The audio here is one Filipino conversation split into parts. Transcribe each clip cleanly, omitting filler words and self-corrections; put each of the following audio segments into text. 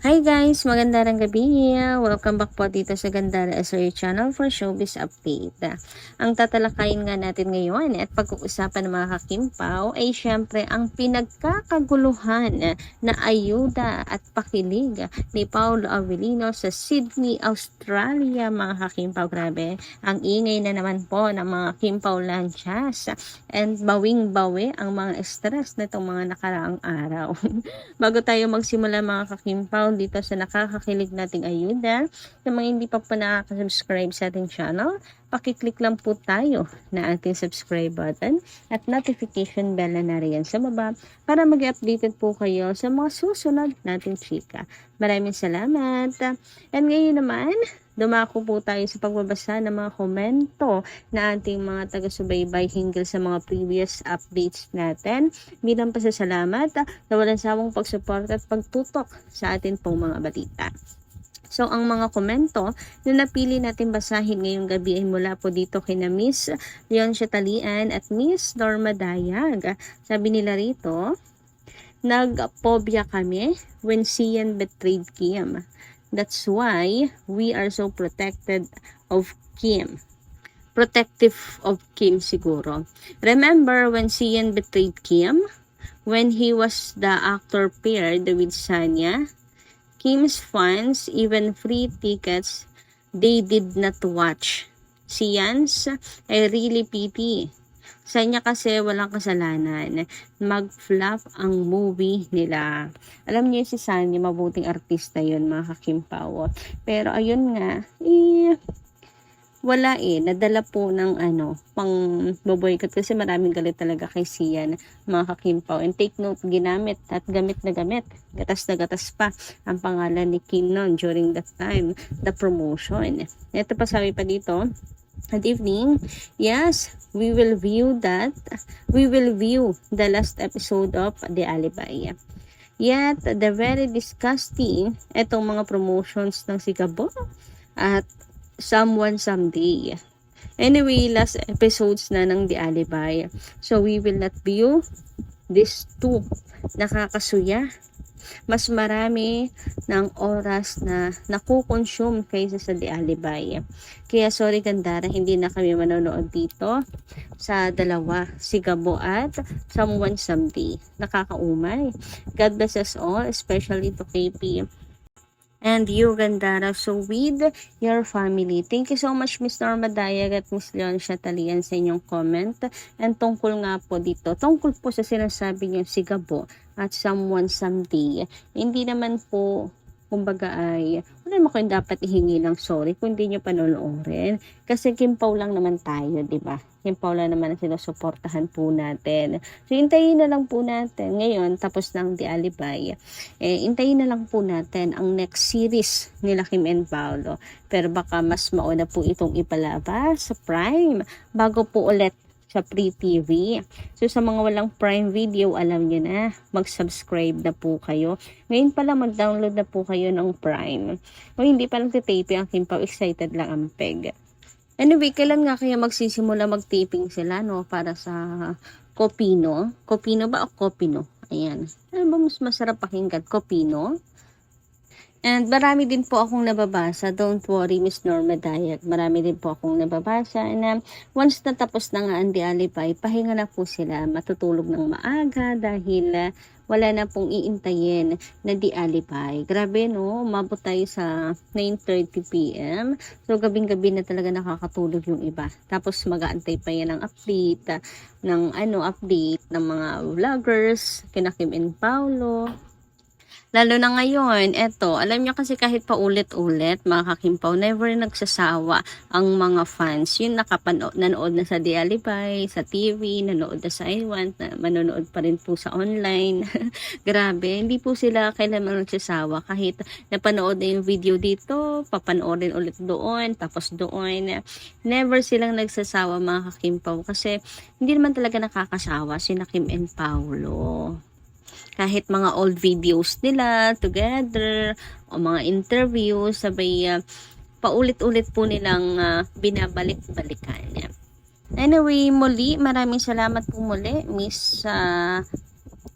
Hi guys! Magandang gabi! Welcome back po dito sa Gandara SRE channel for showbiz update. Ang tatalakayin nga natin ngayon at pag-uusapan ng mga kakimpaw ay syempre ang pinagkakaguluhan na ayuda at pakilig ni Paolo Avellino sa Sydney, Australia, mga kakimpaw. Grabe, ang ingay na naman po ng mga kimpaw lanchas and bawing-bawi ang mga stress na itong mga nakaraang araw. Bago tayo magsimula mga kakimpaw dito sa nakakakilig nating ayuda, sa mga hindi pa po nakaka-subscribe sa ating channel, pakiclick lang po tayo na ating subscribe button at notification bell na nariyan sa baba para mag-updated po kayo sa mga susunod nating chika. Maraming salamat! And ngayon naman, dumako po tayo sa pagbabasa ng mga komento na ating mga taga-subaybay hinggil sa mga previous updates natin. Bilang pasasalamat na walang sawang pagsuporta at pagtutok sa atin pong mga balita. So, ang mga komento na napili natin basahin ngayong gabi ay mula po dito kina Miss Leon Chatalian at Miss Norma Dayag. Sabi nila rito, nag-phobia kami when Sian betrayed Kim. That's why we are so protected of Kim. Protective of Kim siguro. Remember when Sian betrayed Kim? When he was the actor paired with Sanya? Kim's fans, even free tickets, they did not watch. Sian's, I really pity. Sanya kasi walang kasalanan. Mag-flop ang movie nila. Alam niyo si Sanya, mabuting artista yun mga kakimpaw. Pero ayun nga, wala nadala po ng pang boboycott kasi maraming galit talaga kay Sian, mga kakimpaw. And take note, ginamit at gamit na gamit, gatas na gatas pa ang pangalan ni Kim noon during that time, the promotion. Ito pa sabi pa dito, good evening. Yes, we will view the last episode of The Alibi. Yet, the very disgusting itong mga promotions ng Sigabo at Someone Someday. Anyway, last episodes na ng The Alibi. So, we will not view these two. Nakakasuya. Mas marami ng oras na nakukonsume kaysa sa The Alibi. Kaya sorry Gandara, hindi na kami manonood dito sa dalawa, Sigabo at Someone Someday. Nakakaumay. God bless us all, especially to KP and you, Gandara, so with your family. Thank you so much, Miss Norma Dayag at Miss Leon Chatalian sa inyong comment. And tungkol nga po dito, tungkol po sa sinasabi niyo Sigabo at Someone Someday, hindi naman po, kumbaga ay, wala naman kayong dapat ihingi lang sorry kung hindi nyo panonoorin. Kasi kimpaw lang naman tayo, di ba? Kimpaw lang naman ang sinusuportahan po natin. So, hintayin na lang po natin. Ngayon, tapos ng The Alibi. Hintayin na lang po natin ang next series nila Kim and Paolo. Pero baka mas mauna po itong ipalabas sa Prime bago po ulit sa Free TV. So, sa mga walang Prime Video, alam nyo na, mag-subscribe na po kayo. Ngayon pala, mag-download na po kayo ng Prime. Kung hindi pa lang titaping ang Kimpaw, excited lang ang peg. Anyway, kailan nga kaya magsisimula mag-taping sila, no? Para sa Kopino. Kopino ba o Kopino? Ayan. Ano ba mas masarap pakinggan? Kopino? And marami din po akong nababasa. Don't worry, Miss Norma Dayag. Marami din po akong nababasa na once natapos na nga ang The Alibi, pahinga na po sila. Matutulog ng maaga dahil wala na pong iintayin na The Alibi. Grabe, no? Umabot tayo sa 9:30 p.m. So, gabing-gabi na talaga nakakatulog yung iba. Tapos, mag-aantay pa yan ng update, update ng mga vloggers, kina Kim and Paolo. Lalo na ngayon, eto, alam nyo kasi kahit pa ulit-ulit, mga kakimpaw, never nagsasawa ang mga fans. Yung nanood na sa The Alibi, sa TV, nanood na sa iWant, manonood pa rin po sa online. Grabe, hindi po sila kailanman nagsasawa. Kahit napanood na yung video dito, papanoorin ulit doon, tapos doon. Never silang nagsasawa, mga kakimpaw. Kasi hindi naman talaga nakakasawa sina Kim and Paolo. Kahit mga old videos nila together o mga interviews, sabay paulit-ulit po nilang binabalik-balikan. Anyway, muli, maraming salamat po muli, Miss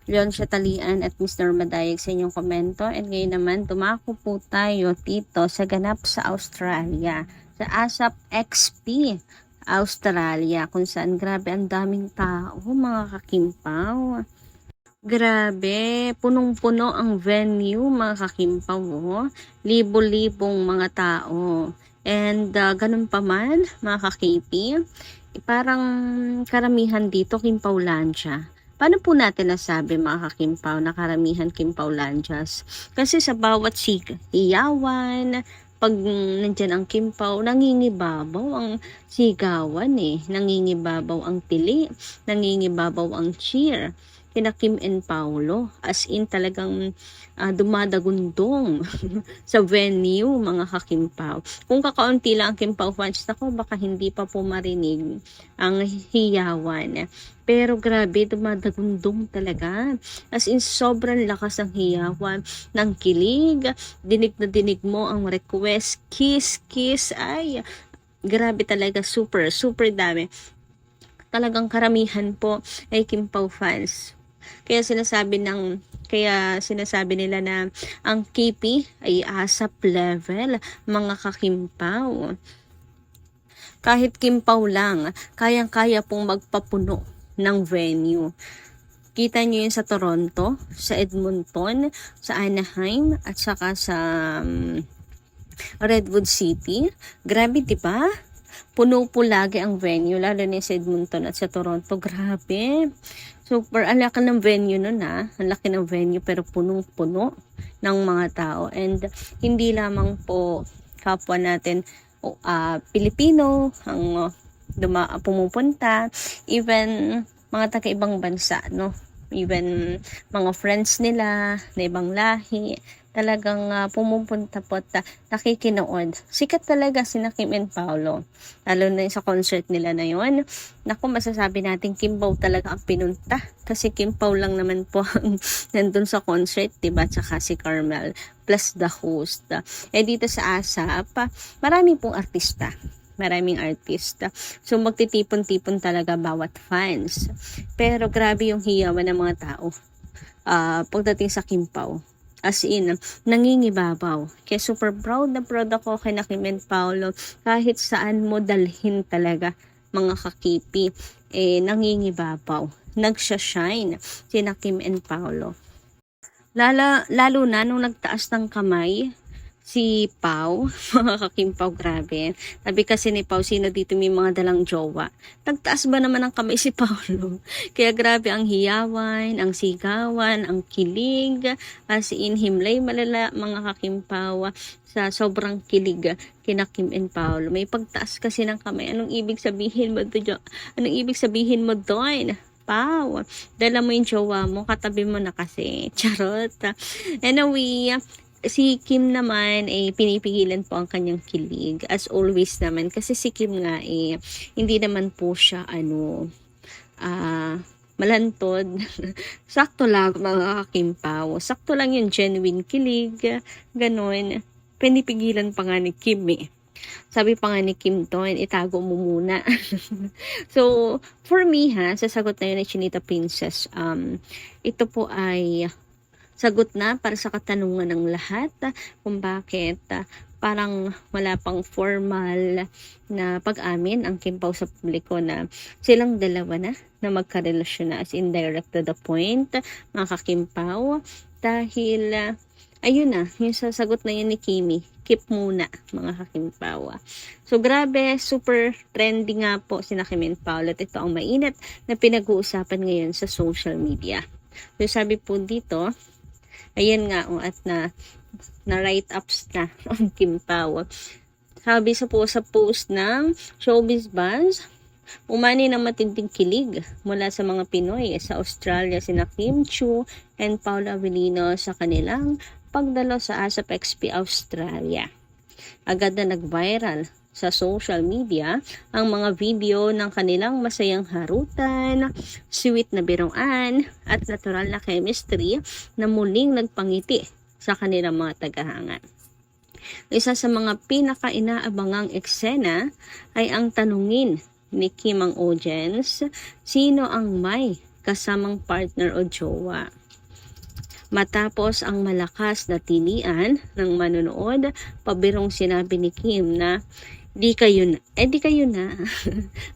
Leon Chatalian at Mr. Madayag sa inyong komento. And ngayon naman, dumako po tayo dito sa ganap sa Australia. Sa ASAP XP Australia, kung saan grabe ang daming tao, mga kakimpaw. Grabe, punong-puno ang venue, mga kakimpaw. Oh. Libo-libong mga tao. And ganun pa man, mga kakipi, parang karamihan dito Kimpawlansya. Paano po natin nasabi, mga kakimpaw, na karamihan Kimpawlansyas? Kasi sa bawat iyawan, pag nandyan ang kimpaw, nangingibabaw ang sigawan eh. Nangingibabaw ang tili, nangingibabaw ang cheer. Kina Kim and Paulo, as in talagang dumadagundong sa venue, mga kakimpaw. Kung kakaunti lang ang Kimpaw fans, ako baka hindi pa po marinig ang hiyawan. Pero grabe, dumadagundong talaga. As in, sobrang lakas ang hiyawan ng kilig. Dinig na dinig mo ang request, kiss, kiss. Ay, grabe talaga, super, super dami. Talagang karamihan po ay Kimpaw fans. Kaya sinasabi nila na ang KP ay ASAP level, mga kakimpaw. Kahit kimpaw lang, kayang-kaya pong magpapuno ng venue. Kita nyo yun sa Toronto, sa Edmonton, sa Anaheim, at saka sa Redwood City. Grabe, diba? Puno po lagi ang venue, lalo na sa Edmonton at sa Toronto. Grabe. Super, ang laki ng venue nun Ang laki ng venue, pero punong-puno ng mga tao. And hindi lamang po kapwa natin Pilipino ang pumupunta, even mga taga-ibang bansa, no? Even mga friends nila na ibang lahi, talagang pumupunta po at nakikinood. Sikat talaga sina Kim and Paulo. Lalo na sa concert nila na yun. Naku, masasabi natin Kimbaw talaga ang pinunta. Kasi Kimpaw lang naman po ang nandun sa concert, diba? Tsaka si Carmel plus the host. Dito sa ASAP, marami pong artista. Maraming artista. So, magtitipon-tipon talaga bawat fans. Pero grabe yung hiyawan ng mga tao. Pagdating sa Kimpaw. As in, nangingibabaw. Kaya super proud na proud ako kay Kim and Paulo. Kahit saan mo dalhin talaga, mga kakipi, nangingibabaw. Nagsha-shine si Kim and Paulo. Lalo na nung nagtaas ng kamay, si Pau, mga kakimpaw, grabe. Sabi kasi ni Pau, sino dito may mga dalang jowa? Nagtaas ba naman ang kamay si Paulo? Kaya grabe ang hiyawan, ang sigawan, ang kilig, as in himlay malala, mga kakimpaw, sa sobrang kilig kina Kim and Paulo. May pagtaas kasi ng kamay. Anong ibig sabihin mo doon? Anong ibig sabihin mo doon? Pau, dala mo yung jowa mo, katabi mo na kasi. Charot. Anyway, si Kim naman pinipigilan po ang kanyang kilig as always naman, kasi si Kim nga hindi naman po siya malantod. Sakto lang, mga kakimpaw, sakto lang yung genuine kilig, ganun. Pinipigilan pa nga ni Kim sabi pa nga ni Kim doon, itago mo muna. So for me sasagot na yun ni Chinita Princess, ito po ay sagot na para sa katanungan ng lahat kung bakit parang wala pang formal na pag-amin ang Kimpaw sa publiko na silang dalawa na magkarelasyon na, as in direct to the point, mga kakimpaw. Dahil ayun na, yung sasagot na yun ni Kimi, keep muna, mga kakimpaw. So grabe, super trendy nga po si Kim and Paulo at ito ang mainit na pinag-uusapan ngayon sa social media. So sabi po dito, ayan nga, at na write-ups na ang Kimpaw. Sabi sa post ng Showbiz Buzz, umani ng matinding kilig mula sa mga Pinoy sa Australia sina Kim Chiu and Paula Avellino sa kanilang pagdalo sa ASAP XP Australia. Agad na nag-viral sa social media ang mga video ng kanilang masayang harutan, sweet na biruan, at natural na chemistry na muling nagpangiti sa kanilang mga tagahanga. Isa sa mga pinaka-inaabangang eksena ay ang tanungin ni Kim ang audience, sino ang may kasamang partner o jowa. Matapos ang malakas na tinian ng manonood, pabirong sinabi ni Kim na di kayo na.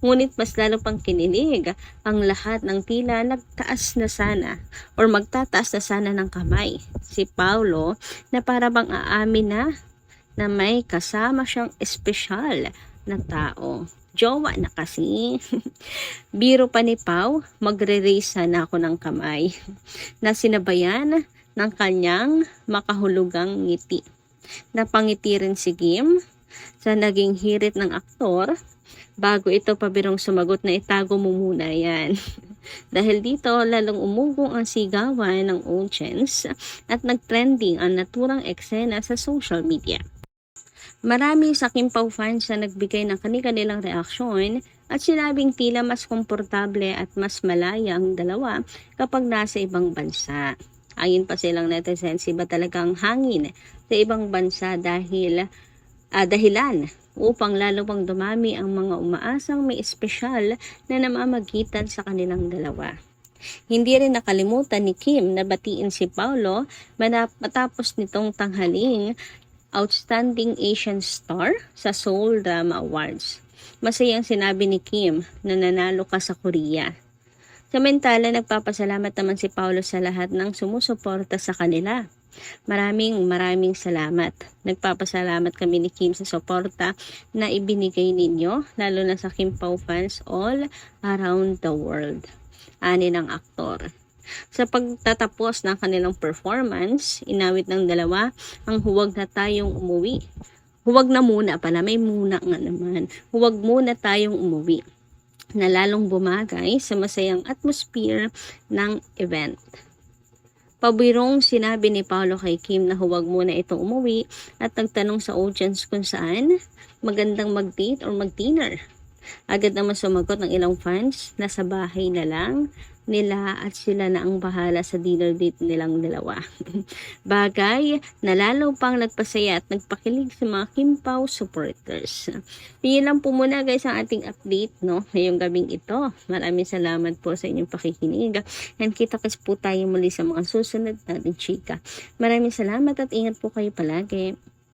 Ngunit mas lalo pang kinilig ang lahat ng tila nagtaas na sana or magtataas na sana ng kamay. Si Paulo na para bang aamin na may kasama siyang espesyal na tao. Jowa na kasi. Biro pa ni Pau, magre-raise sana ako ng kamay na sinabayan ng kanyang makahulugang ngiti. Napangiti rin si Kim sa naging hirit ng aktor bago ito pabirong sumagot na itago mo muna yan. Dahil dito, lalong umugong ang sigawan ng audience at nagtrending ang naturang eksena sa social media. Marami sa Kim Pao fans na nagbigay ng kanilang reaksyon at sinabing tila mas komportable at mas malaya ang dalawa kapag nasa ibang bansa. Ayon pa silang netizens, iba talagang hangin sa ibang bansa dahilan upang lalo pang dumami ang mga umaasang may espesyal na namamagitan sa kanilang dalawa. Hindi rin nakalimutan ni Kim na batiin si Paulo matapos nitong tanghaling Outstanding Asian Star sa Seoul Drama Awards. Masayang sinabi ni Kim na nanalo ka sa Korea. Samantala, nagpapasalamat naman si Paulo sa lahat ng sumusuporta sa kanila. Maraming salamat. Nagpapasalamat kami ni Kim sa suporta na ibinigay ninyo, lalo na sa Kim Pao fans all around the world. Ani ng aktor. Sa pagtatapos ng kanilang performance, inawit ng dalawa ang Huwag na Tayong Umuwi. Huwag na muna pala, may muna nga naman. Huwag muna tayong umuwi, na lalong bumagay sa masayang atmosphere ng event. Pabirong sinabi ni Paulo kay Kim na huwag muna itong umuwi at nagtanong sa audience kung saan magandang mag-date or mag-dinner. Agad naman sumagot ng ilang fans na sa bahay na lang nila at sila na ang bahala sa dinner date nilang dalawa. Bagay na lalo pang nagpasaya at nagpakilig sa mga Kim Pao supporters. Yun lang po muna guys ang ating update ngayong gabing ito. Maraming salamat po sa inyong pakikinig. And kita-kits po tayo muli sa mga susunod nating chika. Maraming salamat at ingat po kayo palagi.